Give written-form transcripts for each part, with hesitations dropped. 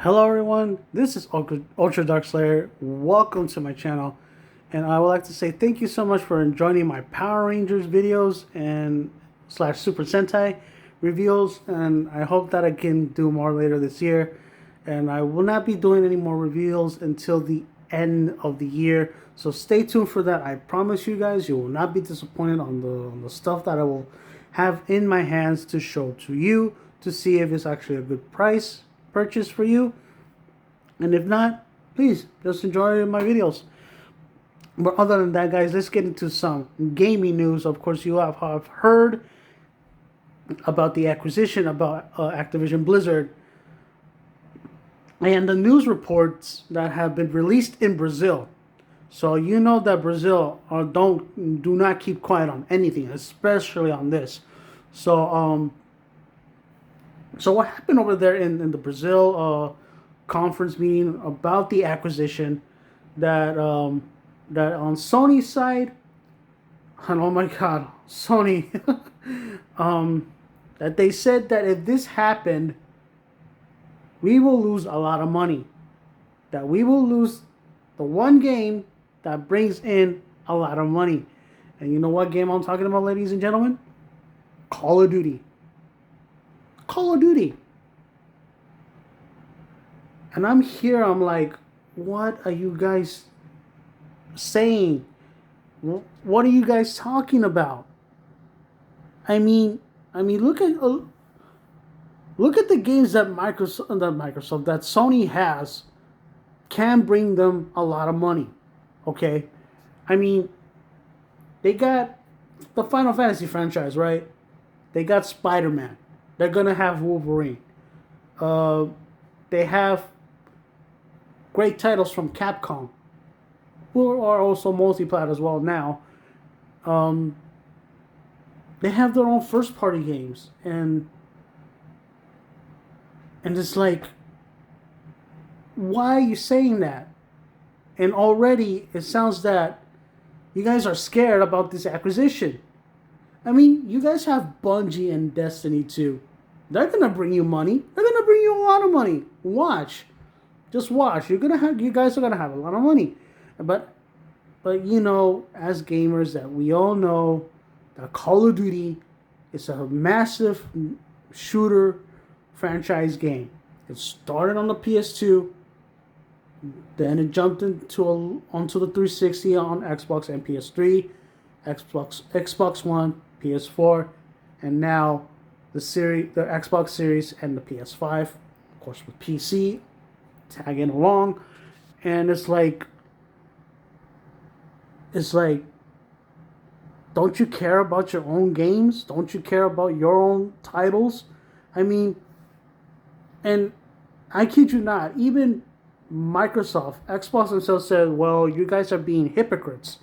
Hello everyone, this is Ultra Dark Slayer. Welcome to my channel, and I would like to say thank you so much for joining my Power Rangers videos and slash Super Sentai reviews, and I hope that I can do more later this year. And I will not be doing any more reviews until the end of the year, so stay tuned for that. I promise you guys, you will not be disappointed on the stuff that I will have in my hands to show to you to see if it's actually a good price purchase for you, and if not, please just enjoy my videos. But other than that, guys, let's get into some gaming news. Of course, you have heard about the acquisition about Activision Blizzard, and the news reports that have been released in Brazil. So you know that Brazil do not keep quiet on anything, especially on this. So what happened over there in the Brazil conference meeting about the acquisition, that that on Sony's side, and oh my God, Sony, that they said that if this happened, we will lose a lot of money. That we will lose the one game that brings in a lot of money. And you know what game I'm talking about, ladies and gentlemen? Call of Duty. Call of Duty. And I'm like, what are you guys saying? What are you guys talking about? I mean, look at the games that that Sony has can bring them a lot of money. Okay, I mean, they got the Final Fantasy franchise, right? They got Spider-Man. They're gonna have Wolverine. They have great titles from Capcom, who are also multi-plat as well now. They have their own first-party games, and it's like, why are you saying that? And already it sounds that you guys are scared about this acquisition. I mean, you guys have Bungie and Destiny 2. They're gonna bring you money. They're gonna bring you a lot of money. Watch. Just watch. You guys are gonna have a lot of money. But you know, as gamers, that we all know that Call of Duty is a massive shooter franchise game. It started on the PS2, then it jumped onto the 360 on Xbox and PS3, Xbox One, PS4, and now the Xbox Series and the PS5, of course with PC tagging along. And it's like, don't you care about your own games? Don't you care about your own titles? I mean, and I kid you not, even Microsoft, Xbox and Sony said, well, you guys are being hypocrites.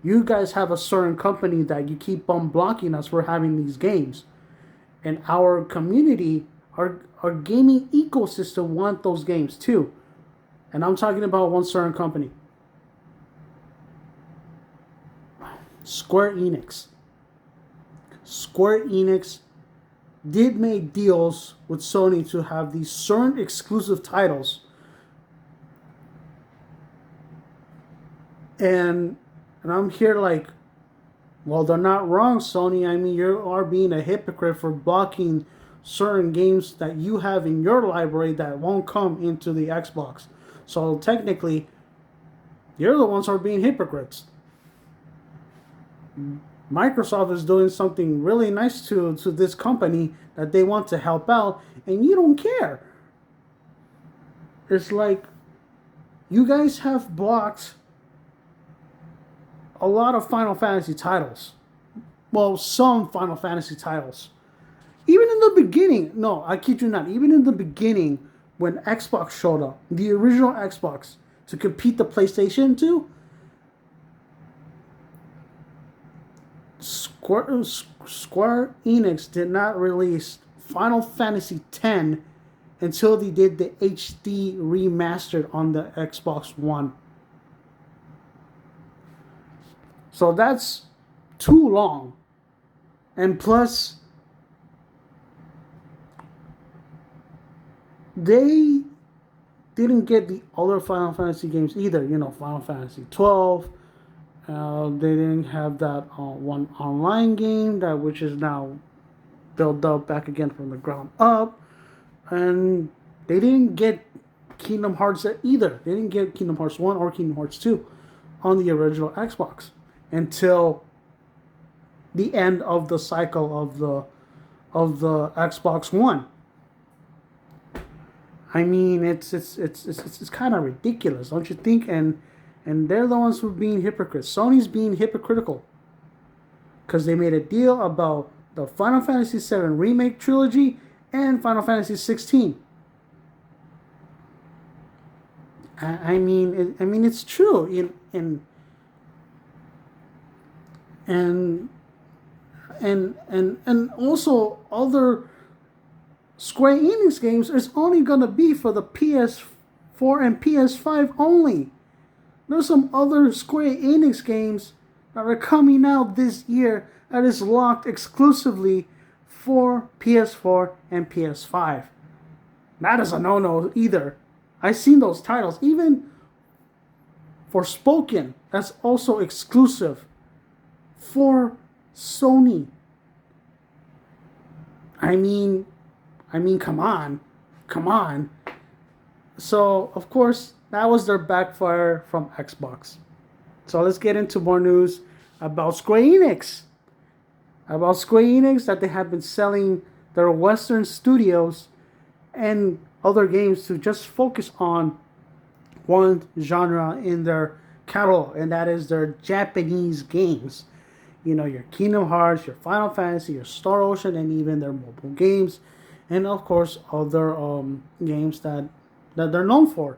You guys have a certain company that you keep on blocking us for having these games. And our community, our gaming ecosystem want those games too. And I'm talking about one certain company. Square Enix. Square Enix did make deals with Sony to have these certain exclusive titles. And I'm here like, well, they're not wrong, Sony. I mean, you are being a hypocrite for blocking certain games that you have in your library that won't come into the Xbox. So technically, you're the ones who are being hypocrites. Microsoft is doing something really nice to this company that they want to help out, and you don't care. It's like, you guys have blocked a lot of Final Fantasy titles. Well, some Final Fantasy titles. Even in the beginning, no, I kid you not, even in the beginning, when Xbox showed up, the original Xbox, to compete the PlayStation 2, Square Enix did not release Final Fantasy X until they did the HD remastered on the Xbox One. So that's too long. And plus, they didn't get the other Final Fantasy games either. You know, Final Fantasy 12. They didn't have that one online game that which is now built up back again from the ground up, and they didn't get Kingdom Hearts either. They didn't get Kingdom Hearts 1 or Kingdom Hearts 2 on the original Xbox until the end of the cycle of the Xbox One. I mean, it's kind of ridiculous, don't you think? And they're the ones who are being hypocrites. Sony's being hypocritical because they made a deal about the Final Fantasy VII Remake trilogy and Final Fantasy 16. I mean, it's true. And also other Square Enix games is only gonna be for the PS4 and PS5 only. There's some other Square Enix games that are coming out this year that is locked exclusively for PS4 and PS5. That is a no-no either. I've seen those titles. Even Forspoken, that's also exclusive for Sony. I mean, come on. So, of course, that was their backfire from Xbox. So let's get into more news about Square Enix. About Square Enix, that they have been selling their Western studios and other games to just focus on one genre in their catalog, and that is their Japanese games. You know, your Kingdom Hearts, your Final Fantasy, your Star Ocean, and even their mobile games, and of course other games that they're known for.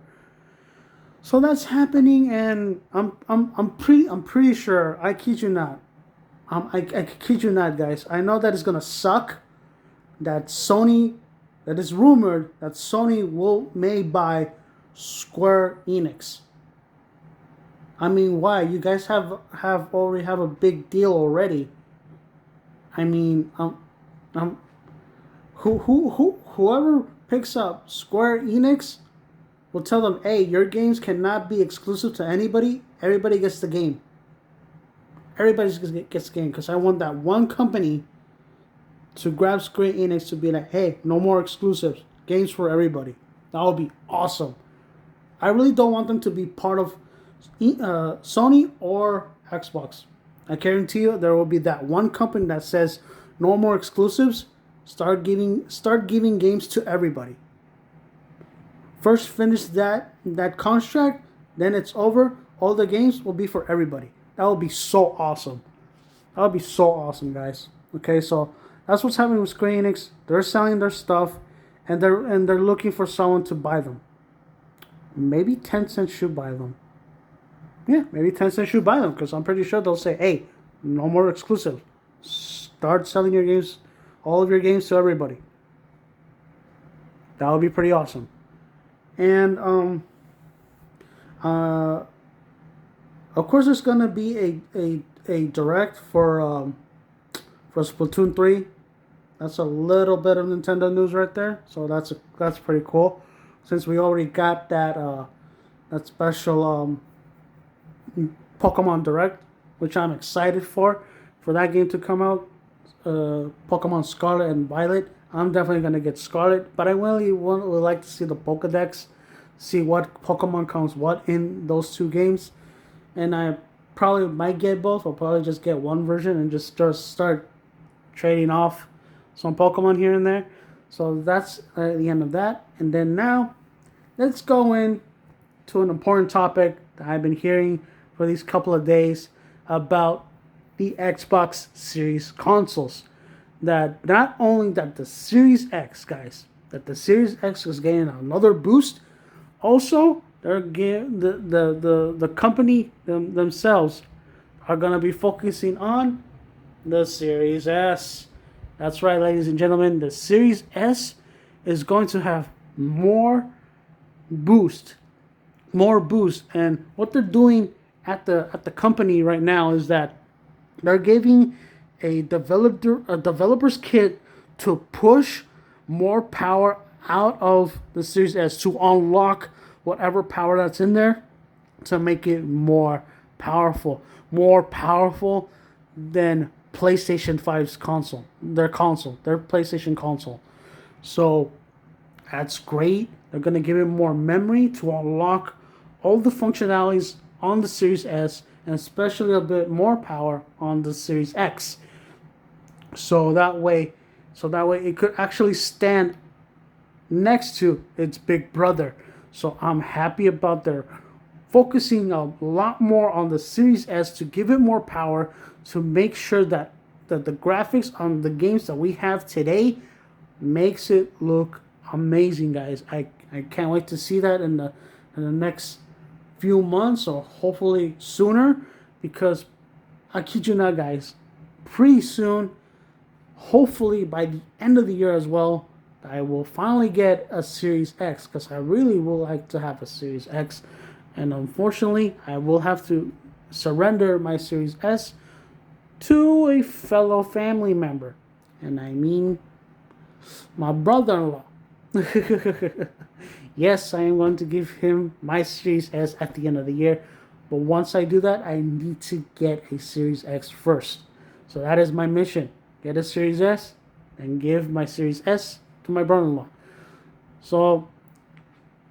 So that's happening, and I'm pretty sure. I kid you not. I kid you not, guys. I know that it's gonna suck. That Sony, that is rumored that Sony may buy Square Enix. I mean, why? You guys already have a big deal already. I mean, whoever picks up Square Enix will tell them, hey, your games cannot be exclusive to anybody. Everybody gets the game. Everybody gets the game, because I want that one company to grab Square Enix to be like, hey, no more exclusives. Games for everybody. That would be awesome. I really don't want them to be part of Sony or Xbox. I guarantee you there will be that one company that says no more exclusives. Start giving games to everybody. First finish that contract, then it's over. All the games will be for everybody. That would be so awesome. That would be so awesome, guys. Okay, so that's what's happening with Square Enix. They're selling their stuff, and they're looking for someone to buy them. Maybe Tencent should buy them. Yeah, maybe Tencent should buy them, because I'm pretty sure they'll say, hey, no more exclusive. Start selling your games, all of your games to everybody. That would be pretty awesome. And of course, there's gonna be a direct for Splatoon 3. That's a little bit of Nintendo news right there. So that's pretty cool. Since we already got that special Pokemon Direct, which I'm excited for that game to come out. Pokemon Scarlet and Violet. I'm definitely gonna get Scarlet, but I really would like to see the Pokedex, see what Pokemon comes what in those two games, and I probably might get both. I'll probably just get one version and just start trading off some Pokemon here and there. So that's the end of that. And then now, let's go in to an important topic that I've been hearing for these couple of days about the Xbox Series consoles. That not only that the Series X, guys, that the Series X is getting another boost. Also, the company themselves are gonna be focusing on the Series S. That's right, ladies and gentlemen. The Series S is going to have more boost, and what they're doing at the company right now is that they're giving a developer's kit to push more power out of the Series S to unlock whatever power that's in there to make it more powerful. More powerful than PlayStation 5's console. Their PlayStation console. So that's great. They're going to give it more memory to unlock all the functionalities on the Series S, and especially a bit more power on the Series X. So that way it could actually stand next to its big brother. So I'm happy about their focusing a lot more on the Series S to give it more power, to make sure that the graphics on the games that we have today makes it look amazing, guys. I can't wait to see that in the next few months, or hopefully sooner, because I kid you not, guys, pretty soon, hopefully by the end of the year as well, I will finally get a Series X, because I really would like to have a Series X. And unfortunately, I will have to surrender my Series S to a fellow family member. And I mean my brother-in-law. Yes, I am going to give him my Series S at the end of the year. But once I do that, I need to get a Series X first. So that is my mission. Get a Series S and give my Series S to my brother-in-law. So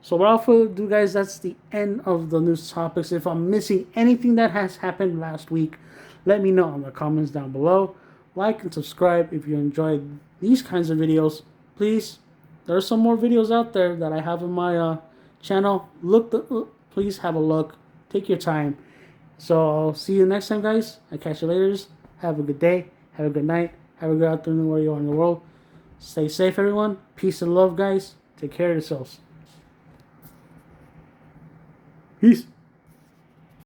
without further ado, guys, that's the end of the news topics. If I'm missing anything that has happened last week, let me know in the comments down below. Like and subscribe if you enjoyed these kinds of videos. Please, there are some more videos out there that I have in my channel. Please have a look. Take your time. So I'll see you next time, guys. I'll catch you later. Have a good day. Have a good night. Have a good afternoon where you are in the world. Stay safe, everyone. Peace and love, guys. Take care of yourselves. Peace.